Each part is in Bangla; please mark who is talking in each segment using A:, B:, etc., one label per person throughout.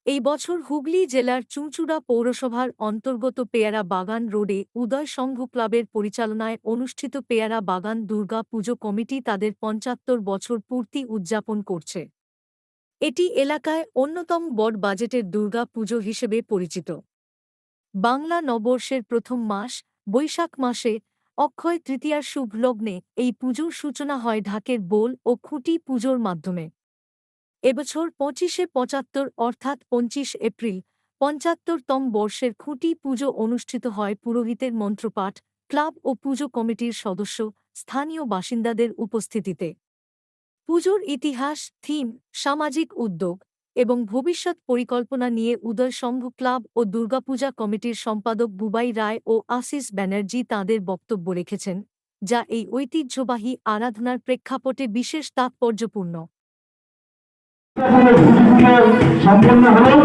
A: এই বছর হুগলি জেলার চুঁচুড়া পৌরসভার অন্তর্গত পেয়ারা বাগান রোডে উদয় সংঘ ক্লাবের পরিচালনায় অনুষ্ঠিত পেয়ারা বাগান দুর্গা পুজো কমিটি তাদের ৭৫ বছর পূর্তি উদযাপন করছে। এটি এলাকায় অন্যতম বড় বাজেটের দুর্গা পুজো হিসেবে পরিচিত। বাংলা নববর্ষের প্রথম মাস বৈশাখ মাসে অক্ষয় তৃতীয়ার শুভ লগ্নে এই পুজোর সূচনা হয় ঢাকের বোল ও খুঁটি পুজোর মাধ্যমে। এবছর ২৫-৭৫ অর্থাৎ ২৫ এপ্রিল ৭৫তম বর্ষের খুঁটি পুজো অনুষ্ঠিত হয় পুরোহিতের মন্ত্রপাঠ, ক্লাব ও পুজো কমিটির সদস্য, স্থানীয় বাসিন্দাদের উপস্থিতিতে। পুজোর ইতিহাস, থিম, সামাজিক উদ্যোগ এবং ভবিষ্যৎ পরিকল্পনা নিয়ে উদয় সংঘ ক্লাব ও দুর্গাপূজা কমিটির সম্পাদক বুবাই রায় ও আশিস ব্যানার্জি তাঁদের বক্তব্য রেখেছেন, যা এই ঐতিহ্যবাহী আরাধনার প্রেক্ষাপটে বিশেষ তাৎপর্যপূর্ণ।
B: সম্পন্ন হল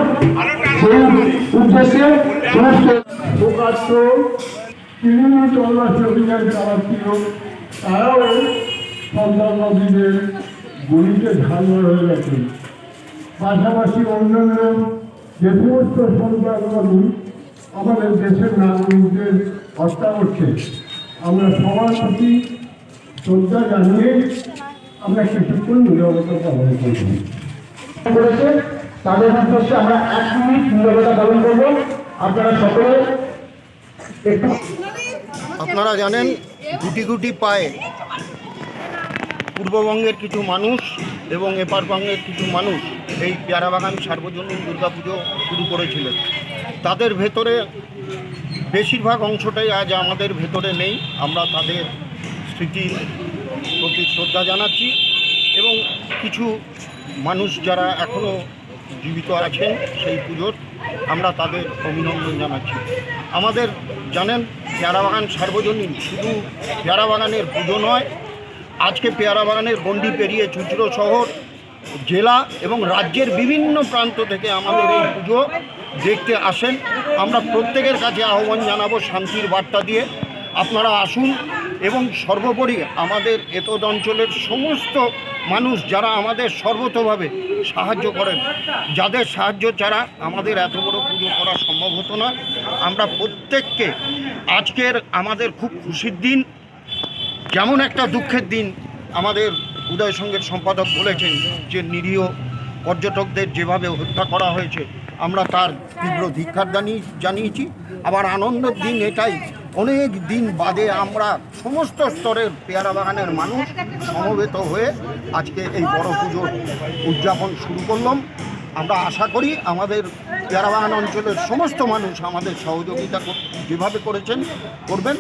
B: সেই উদ্দেশ্যে সমস্ত লোকার্থ তৃণমূল চন্দ্রাশী অভিযান যারা ছিল তারাও সন্তান নদীদের গণিতে ঝালমার হয়ে গেছে। পাশাপাশি অন্যান্য যে সমস্ত সন্তানবাদী আমাদের দেশের নাগরিকদের হত্যা করছে, আমরা সবার প্রতি শ্রদ্ধা জানিয়ে আমরা কিছুক্ষণ নীরবতা পালন করব। করেছে তাদের উদ্দেশ্যে আমরা ১ মিনিট নীরবতা পালন করব। আপনারা সকলে একটু।
C: আপনারা জানেন গুটি গুটি পায়ে পূর্ববঙ্গের কিছু মানুষ এবং এপারবঙ্গের কিছু মানুষ এই পেয়ারা বাগান সার্বজনীন দুর্গাপুজো শুরু করেছিলেন। তাদের ভেতরে বেশিরভাগ অংশটাই আজ আমাদের ভেতরে নেই। আমরা তাদের স্মৃতির প্রতি শ্রদ্ধা জানাচ্ছি এবং কিছু মানুষ যারা এখনও জীবিত আছেন সেই পুজোর আমরা তাদের অভিনন্দন জানাচ্ছি। আমাদের জানেন পেয়ারা বাগান সার্বজনীন শুধু পেয়ারা বাগানের পুজো নয়, আজকে পেয়ারা বাগানের গণ্ডি পেরিয়ে চুঁচুড়া শহর, জেলা এবং রাজ্যের বিভিন্ন প্রান্ত থেকে আমাদের এই পুজো দেখতে আসেন। আমরা প্রত্যেকের কাছে আহ্বান জানাবো শান্তির বার্তা দিয়ে আপনারা আসুন এবং সর্বোপরি আমাদের এতদ অঞ্চলের সমস্ত মানুষ যারা আমাদের সর্বতোভাবে সাহায্য করেন, যাদের সাহায্য ছাড়া আমাদের এত বড় পুজো করা সম্ভব হতো না। আমরা প্রত্যেককে আজকের আমাদের খুব খুশির দিন, যেমন একটা দুঃখের দিন। আমাদের উদয় সংঘের সম্পাদক বলেছেন যে নিরীহ পর্যটকদের যেভাবে হত্যা করা হয়েছে আমরা তার তীব্র ধিক্কার জানিয়েছি। আবার আনন্দের দিন এটাই, অনেক দিন বাদে আমরা সমস্ত স্তরের পেয়ারা বাগানের মানুষ সমবেত হয়ে আজকে এই বড় পুজোর উদযাপন শুরু করলাম। আমরা আশা করি আমাদের পেয়ারা বাগান অঞ্চলের সমস্ত মানুষ আমাদের সহযোগিতা যেভাবে করবেন।